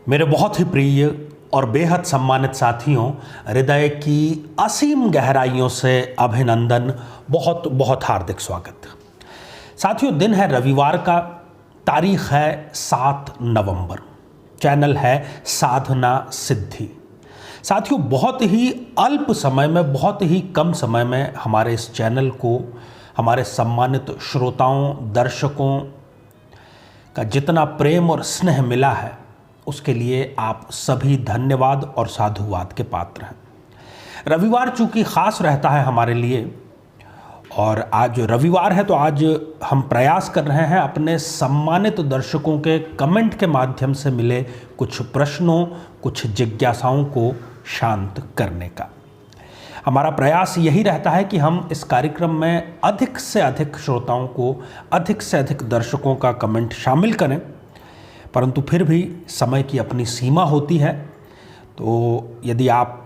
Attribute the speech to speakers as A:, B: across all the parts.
A: मेरे बहुत ही प्रिय और बेहद सम्मानित साथियों, हृदय की असीम गहराइयों से अभिनंदन, बहुत बहुत हार्दिक स्वागत। साथियों, दिन है रविवार का, तारीख है 7 नवंबर, चैनल है साधना सिद्धि। साथियों, बहुत ही अल्प समय में, बहुत ही कम समय में हमारे इस चैनल को हमारे सम्मानित श्रोताओं, दर्शकों का जितना प्रेम और स्नेह मिला है, उसके लिए आप सभी धन्यवाद और साधुवाद के पात्र हैं। रविवार चूंकि खास रहता है हमारे लिए, और आज रविवार है तो आज हम प्रयास कर रहे हैं अपने सम्मानित दर्शकों के कमेंट के माध्यम से मिले कुछ प्रश्नों, कुछ जिज्ञासाओं को शांत करने का। हमारा प्रयास यही रहता है कि हम इस कार्यक्रम में अधिक से अधिक श्रोताओं को, अधिक से अधिक दर्शकों का कमेंट शामिल करें, परंतु फिर भी समय की अपनी सीमा होती है। तो यदि आप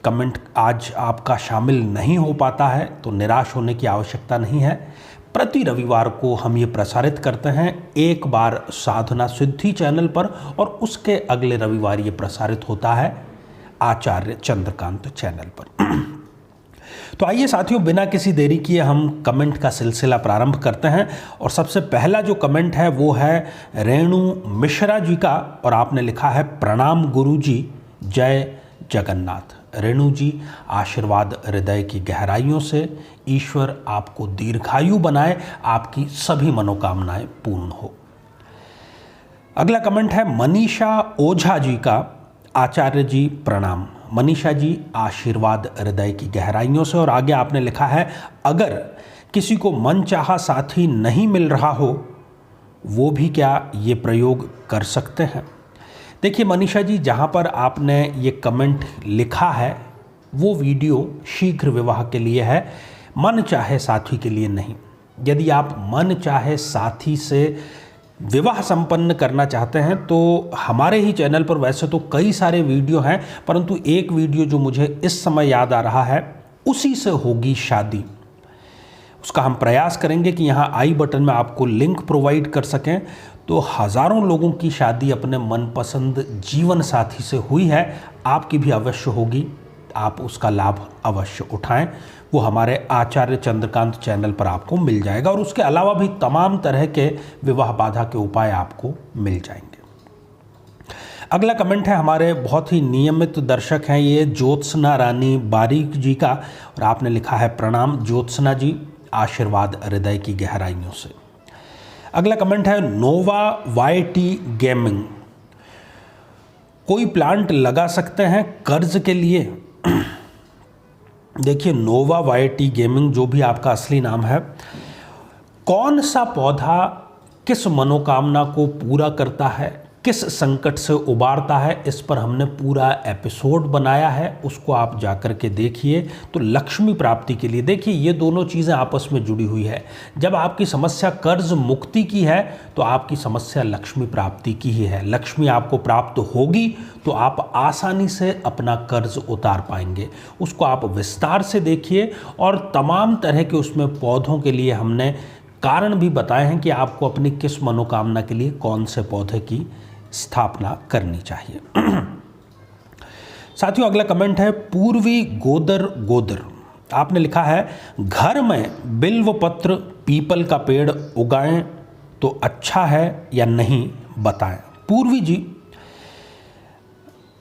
A: कमेंट आज आपका शामिल नहीं हो पाता है तो निराश होने की आवश्यकता नहीं है। प्रति रविवार को हम ये प्रसारित करते हैं, एक बार साधना सिद्धि चैनल पर और उसके अगले रविवार ये प्रसारित होता है आचार्य चंद्रकांत चैनल पर। तो आइए साथियों, बिना किसी देरी किए हम कमेंट का सिलसिला प्रारंभ करते हैं। और सबसे पहला जो कमेंट है वो है रेणु मिश्रा जी का, और आपने लिखा है प्रणाम गुरुजी, जय जगन्नाथ। रेणु जी, आशीर्वाद हृदय की गहराइयों से, ईश्वर आपको दीर्घायु बनाए, आपकी सभी मनोकामनाएं पूर्ण हो। अगला कमेंट है मनीषा ओझा जी का, आचार्य जी प्रणाम। मनीषा जी, आशीर्वाद हृदय की गहराइयों से, और आगे आपने लिखा है अगर किसी को मनचाहा साथी नहीं मिल रहा हो, वो भी क्या ये प्रयोग कर सकते हैं? देखिए मनीषा जी, जहाँ पर आपने ये कमेंट लिखा है वो वीडियो शीघ्र विवाह के लिए है, मन चाहे साथी के लिए नहीं। यदि आप मन चाहे साथी से विवाह संपन्न करना चाहते हैं तो हमारे ही चैनल पर वैसे तो कई सारे वीडियो हैं, परंतु एक वीडियो जो मुझे इस समय याद आ रहा है, उसी से होगी शादी। उसका हम प्रयास करेंगे कि यहाँ आई बटन में आपको लिंक प्रोवाइड कर सकें। तो हज़ारों लोगों की शादी अपने मनपसंद जीवन साथी से हुई है, आपकी भी अवश्य होगी, आप उसका लाभ अवश्य उठाएं। वो हमारे आचार्य चंद्रकांत चैनल पर आपको मिल जाएगा, और उसके अलावा भी तमाम तरह के विवाह बाधा के उपाय आपको मिल जाएंगे। अगला कमेंट है हमारे बहुत ही नियमित दर्शक हैं ये ज्योत्सना रानी बारीक जी का, और आपने लिखा है प्रणाम ज्योत्सना जी, आशीर्वाद हृदय की गहराइयों से। अगला कमेंट है नोवा वाईटी गेमिंग, कोई प्लांट लगा सकते हैं कर्ज के लिए? देखिए नोवा वाईटी गेमिंग, जो भी आपका असली नाम है, कौन सा पौधा किस मनोकामना को पूरा करता है, किस संकट से उबारता है, इस पर हमने पूरा एपिसोड बनाया है, उसको आप जाकर के देखिए। तो लक्ष्मी प्राप्ति के लिए, देखिए ये दोनों चीज़ें आपस में जुड़ी हुई है। जब आपकी समस्या कर्ज मुक्ति की है तो आपकी समस्या लक्ष्मी प्राप्ति की ही है। लक्ष्मी आपको प्राप्त होगी तो आप आसानी से अपना कर्ज उतार पाएंगे। उसको आप विस्तार से देखिए, और तमाम तरह के उसमें पौधों के लिए हमने कारण भी बताए हैं कि आपको अपनी किस मनोकामना के लिए कौन से पौधे की स्थापना करनी चाहिए। साथियों, अगला कमेंट है पूर्वी गोदर। आपने लिखा है घर में बिल्व पत्र पीपल का पेड़ उगाएं तो अच्छा है या नहीं, बताएं। पूर्वी जी,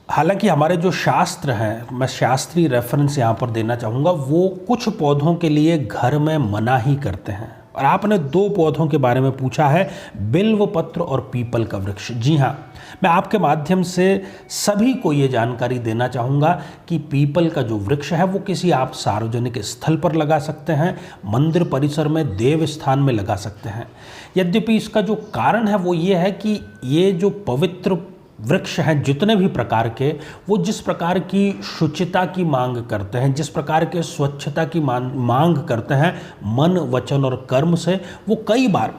A: हालांकि हमारे जो शास्त्र हैं, मैं शास्त्रीय रेफरेंस यहाँ पर देना चाहूँगा, वो कुछ पौधों के लिए घर में मना ही करते हैं। और आपने दो पौधों के बारे में पूछा है, बिल्व पत्र और पीपल का वृक्ष। जी हाँ, मैं आपके माध्यम से सभी को ये जानकारी देना चाहूँगा कि पीपल का जो वृक्ष है वो किसी आप सार्वजनिक स्थल पर लगा सकते हैं, मंदिर परिसर में, देव स्थान में लगा सकते हैं। यद्यपि इसका जो कारण है वो ये है कि ये जो पवित्र वृक्ष हैं जितने भी प्रकार के, वो जिस प्रकार की शुचिता की मांग करते हैं, जिस प्रकार के स्वच्छता की मांग करते हैं मन, वचन और कर्म से, वो कई बार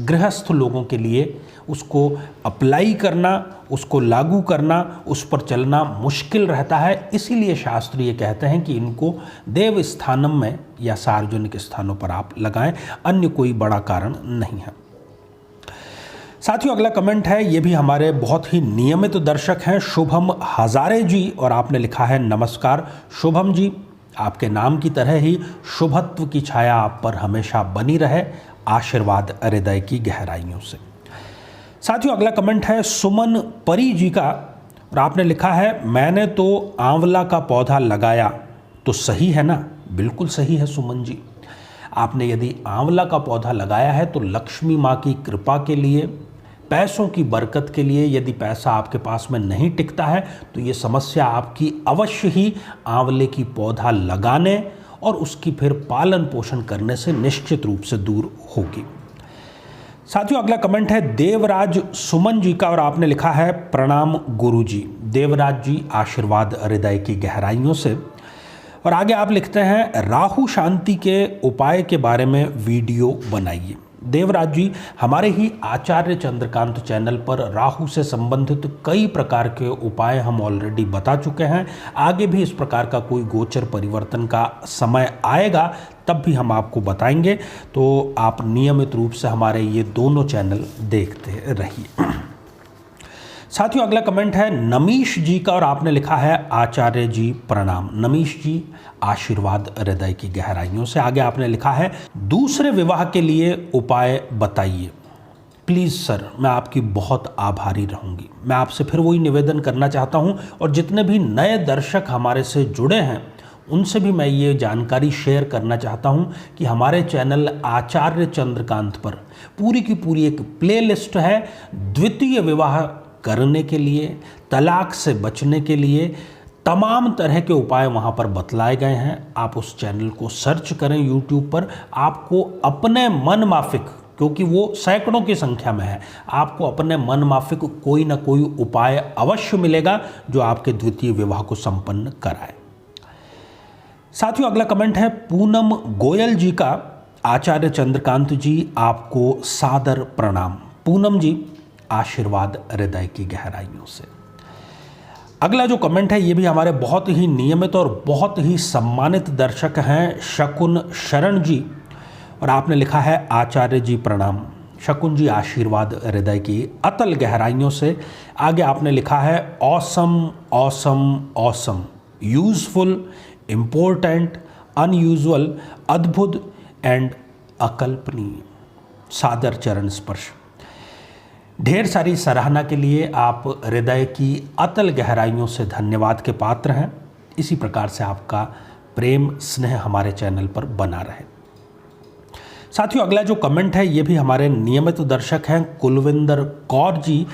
A: गृहस्थ लोगों के लिए उसको अप्लाई करना, उसको लागू करना, उस पर चलना मुश्किल रहता है। इसीलिए शास्त्र ये कहते हैं कि इनको देव स्थानम में या सार्वजनिक स्थानों पर आप लगाएं, अन्य कोई बड़ा कारण नहीं है। साथियों अगला कमेंट है, ये भी हमारे बहुत ही नियमित दर्शक हैं शुभम हजारे जी, और आपने लिखा है नमस्कार शुभम जी, आपके नाम की तरह ही शुभत्व की छाया आप पर हमेशा बनी रहे, आशीर्वाद हृदय की गहराइयों से। साथियों अगला कमेंट है सुमन परी जी का, और आपने लिखा है मैंने तो आंवला का पौधा लगाया तो सही है ना। बिल्कुल सही है सुमन जी, आपने यदि आंवला का पौधा लगाया है तो लक्ष्मी माँ की कृपा के लिए, पैसों की बरकत के लिए। यदि पैसा आपके पास में नहीं टिकता है तो ये समस्या आपकी अवश्य ही आंवले की पौधा लगाने और उसकी फिर पालन पोषण करने से निश्चित रूप से दूर होगी। साथियों अगला कमेंट है देवराज सुमन जी का, और आपने लिखा है प्रणाम गुरु जी। देवराज जी आशीर्वाद हृदय की गहराइयों से। और आगे आप लिखते हैं राहु शांति के उपाय के बारे में वीडियो बनाइए। देवराज जी, हमारे ही आचार्य चंद्रकांत चैनल पर राहु से संबंधित कई प्रकार के उपाय हम ऑलरेडी बता चुके हैं। आगे भी इस प्रकार का कोई गोचर परिवर्तन का समय आएगा तब भी हम आपको बताएंगे, तो आप नियमित रूप से हमारे ये दोनों चैनल देखते रहिए। साथियों अगला कमेंट है नमीश जी का, और आपने लिखा है आचार्य जी प्रणाम। नमीश जी आशीर्वाद हृदय की गहराइयों से। आगे आपने लिखा है दूसरे विवाह के लिए उपाय बताइए। प्लीज़ सर, मैं आपकी बहुत आभारी रहूँगी। मैं आपसे फिर वही निवेदन करना चाहता हूँ, और जितने भी नए दर्शक हमारे से जुड़े हैं उनसे भी मैं ये जानकारी शेयर करना चाहता हूँ कि हमारे चैनल आचार्य चंद्रकांत पर पूरी की पूरी एक प्लेलिस्ट है द्वितीय विवाह करने के लिए, तलाक से बचने के लिए तमाम तरह के उपाय वहाँ पर बतलाए गए हैं। आप उस चैनल को सर्च करें यूट्यूब पर, आपको अपने मन माफिक, क्योंकि वो सैकड़ों की संख्या में है, आपको अपने मन माफिक कोई ना कोई उपाय अवश्य मिलेगा जो आपके द्वितीय विवाह को संपन्न कराए। साथियों अगला कमेंट है पूनम गोयल जी का, आचार्य चंद्रकांत जी आपको सादर प्रणाम। पूनम जी आशीर्वाद हृदय की गहराइयों से। अगला जो कमेंट है ये भी हमारे बहुत ही नियमित और बहुत ही सम्मानित दर्शक हैं शकुन शरण जी, और आपने लिखा है आचार्य जी प्रणाम। शकुन जी आशीर्वाद हृदय की अतल गहराइयों से। आगे आपने लिखा है awesome awesome awesome, useful, important, unusual, अद्भुत एंड अकल्पनीय। सादर चरण स्पर्श। ढेर सारी सराहना के लिए आप हृदय की अतल गहराइयों से धन्यवाद के पात्र हैं। इसी प्रकार से आपका प्रेम स्नेह हमारे चैनल पर बना रहे। साथियों अगला जो कमेंट है ये भी हमारे नियमित दर्शक हैं कुलविंदर कौर जी,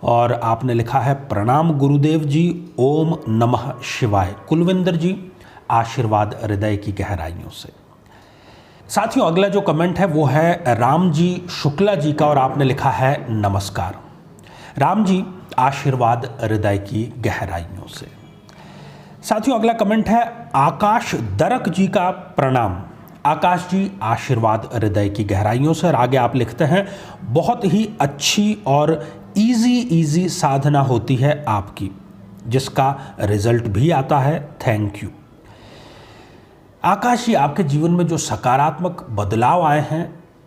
A: और आपने लिखा है प्रणाम गुरुदेव जी, ओम नमः शिवाय। कुलविंदर जी आशीर्वाद हृदय की गहराइयों से। साथियों अगला जो कमेंट है वो है राम जी शुक्ला जी का, और आपने लिखा है नमस्कार। राम जी आशीर्वाद हृदय की गहराइयों से। साथियों अगला कमेंट है आकाश दरक जी का, प्रणाम। आकाश जी आशीर्वाद हृदय की गहराइयों से। और आगे आप लिखते हैं बहुत ही अच्छी और इजी साधना होती है आपकी, जिसका रिजल्ट भी आता है, थैंक यू। आकाश जी आपके जीवन में जो सकारात्मक बदलाव आए हैं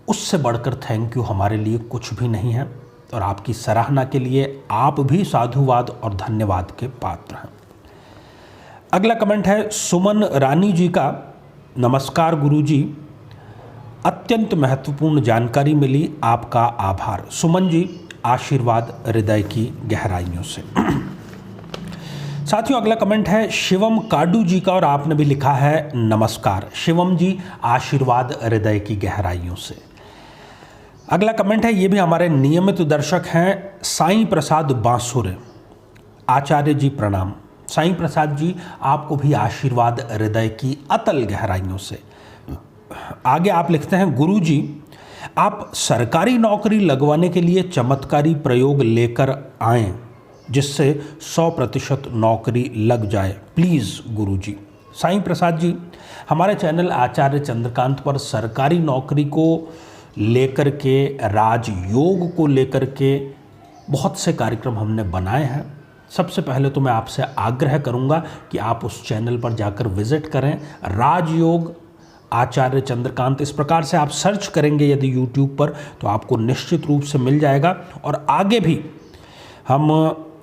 A: उससे बढ़कर थैंक यू हमारे लिए कुछ भी नहीं है, और आपकी सराहना के लिए आप भी साधुवाद और धन्यवाद के पात्र हैं। अगला कमेंट है सुमन रानी जी का, नमस्कार गुरु जी, अत्यंत महत्वपूर्ण जानकारी मिली, आपका आभार। सुमन जी आशीर्वाद हृदय की गहराइयों से। साथियों अगला कमेंट है शिवम काडू जी का, और आपने भी लिखा है नमस्कार। शिवम जी आशीर्वाद हृदय की गहराइयों से। अगला कमेंट है ये भी हमारे नियमित दर्शक हैं साईं प्रसाद बांसुरे। आचार्य जी प्रणाम। साईं प्रसाद जी आपको भी आशीर्वाद हृदय की अतल गहराइयों से। आगे आप लिखते हैं गुरु जी आप सरकारी नौकरी लगवाने के लिए चमत्कारी प्रयोग लेकर आएं जिससे 100% नौकरी लग जाए, प्लीज़ गुरुजी। साईं प्रसाद जी हमारे चैनल आचार्य चंद्रकांत पर सरकारी नौकरी को लेकर के, राजयोग को लेकर के बहुत से कार्यक्रम हमने बनाए हैं। सबसे पहले तो मैं आपसे आग्रह करूंगा कि आप उस चैनल पर जाकर विजिट करें। राजयोग आचार्य चंद्रकांत, इस प्रकार से आप सर्च करेंगे यदि यूट्यूब पर तो आपको निश्चित रूप से मिल जाएगा। और आगे भी हम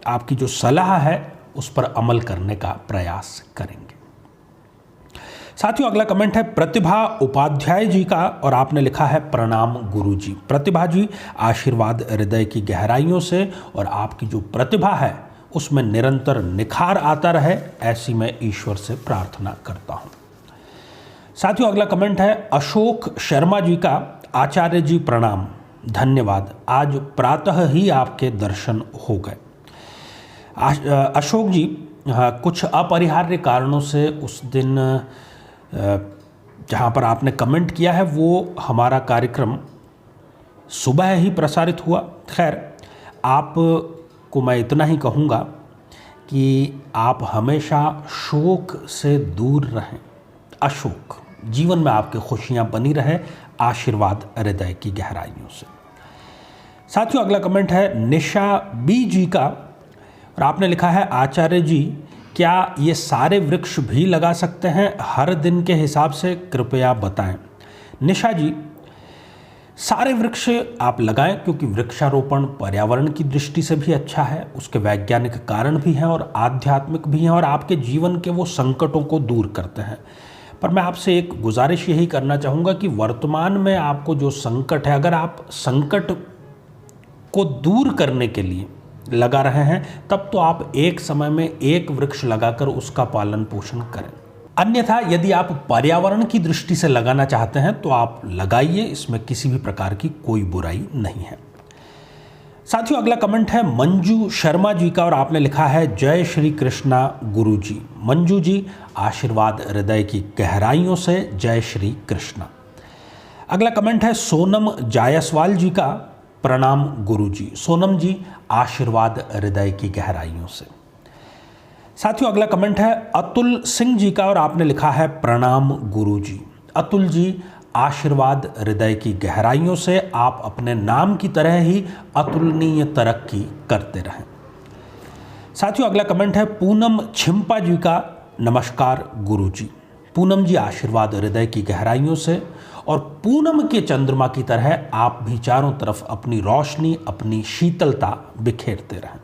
A: आपकी जो सलाह है उस पर अमल करने का प्रयास करेंगे। साथियों, अगला कमेंट है प्रतिभा उपाध्याय जी का, और आपने लिखा है प्रणाम गुरु जी। प्रतिभा जी, आशीर्वाद हृदय की गहराइयों से, और आपकी जो प्रतिभा है उसमें निरंतर निखार आता रहे, ऐसी मैं ईश्वर से प्रार्थना करता हूँ। साथियों, अगला कमेंट है अशोक शर्मा जी का, आचार्य जी प्रणाम, धन्यवाद, आज प्रातः ही आपके दर्शन हो गए। अशोक जी, कुछ अपरिहार्य कारणों से उस दिन जहाँ पर आपने कमेंट किया है वो हमारा कार्यक्रम सुबह ही प्रसारित हुआ। खैर, आपको मैं इतना ही कहूँगा कि आप हमेशा शोक से दूर रहें। अशोक, जीवन में आपके खुशियाँ बनी रहे, आशीर्वाद हृदय की गहराइयों से। साथियों, अगला कमेंट है निशा बी जी का, और आपने लिखा है आचार्य जी, क्या ये सारे वृक्ष भी लगा सकते हैं हर दिन के हिसाब से, कृपया बताएं। निशा जी, सारे वृक्ष आप लगाएं, क्योंकि वृक्षारोपण पर्यावरण की दृष्टि से भी अच्छा है, उसके वैज्ञानिक कारण भी हैं और आध्यात्मिक भी हैं, और आपके जीवन के वो संकटों को दूर करते हैं। पर मैं आपसे एक गुजारिश यही करना चाहूँगा कि वर्तमान में आपको जो संकट है, अगर आप संकट को दूर करने के लिए लगा रहे हैं, तब तो आप एक समय में एक वृक्ष लगाकर उसका पालन पोषण करें। अन्यथा यदि आप पर्यावरण की दृष्टि से लगाना चाहते हैं तो आप लगाइए, इसमें किसी भी प्रकार की कोई बुराई नहीं है। साथियों, अगला कमेंट है मंजू शर्मा जी का, और आपने लिखा है जय श्री कृष्णा गुरु जी। मंजू जी, आशीर्वाद हृदय की गहराइयों से, जय श्री कृष्णा। अगला कमेंट है सोनम जायसवाल जी का, प्रणाम गुरु जी। सोनम जी, आशीर्वाद हृदय की गहराइयों से। साथियों, अगला कमेंट है अतुल सिंह जी का, और आपने लिखा है प्रणाम गुरु जी। अतुल जी, आशीर्वाद हृदय की गहराइयों से, आप अपने नाम की तरह ही अतुलनीय तरक्की करते रहें। साथियों, अगला कमेंट है पूनम छिंपा जी का, नमस्कार गुरु जी। पूनम जी, आशीर्वाद हृदय की गहराइयों से, और पूनम के चंद्रमा की तरह आप भी चारों तरफ अपनी रोशनी, अपनी शीतलता बिखेरते रहें।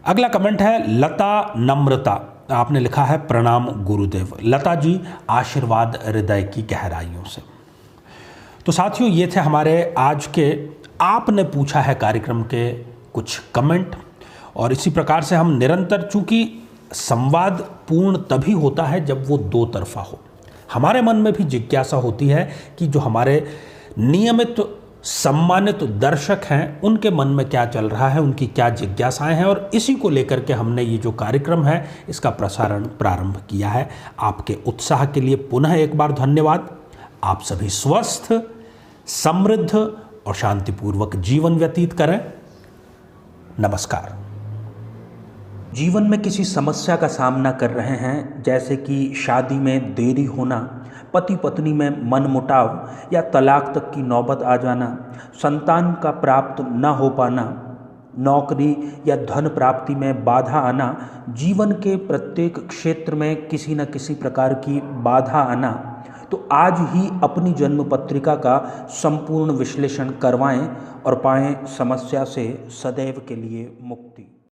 A: अगला कमेंट है लता नम्रता, आपने लिखा है प्रणाम गुरुदेव। लता जी, आशीर्वाद हृदय की गहराइयों से। तो साथियों, ये थे हमारे आज के आपने पूछा है कार्यक्रम के कुछ कमेंट, और इसी प्रकार से हम निरंतर, चूंकि संवाद पूर्ण तभी होता है जब वो दो तरफा हो। हमारे मन में भी जिज्ञासा होती है कि जो हमारे नियमित सम्मानित दर्शक हैं उनके मन में क्या चल रहा है, उनकी क्या जिज्ञासाएं हैं, और इसी को लेकर के हमने ये जो कार्यक्रम है इसका प्रसारण प्रारंभ किया है। आपके उत्साह के लिए पुनः एक बार धन्यवाद। आप सभी स्वस्थ, समृद्ध और शांतिपूर्वक जीवन व्यतीत करें। नमस्कार।
B: जीवन में किसी समस्या का सामना कर रहे हैं, जैसे कि शादी में देरी होना, पति पत्नी में मनमुटाव या तलाक तक की नौबत आ जाना, संतान का प्राप्त न हो पाना, नौकरी या धन प्राप्ति में बाधा आना, जीवन के प्रत्येक क्षेत्र में किसी न किसी प्रकार की बाधा आना, तो आज ही अपनी जन्म पत्रिका का संपूर्ण विश्लेषण करवाएं और पाएं समस्या से सदैव के लिए मुक्ति।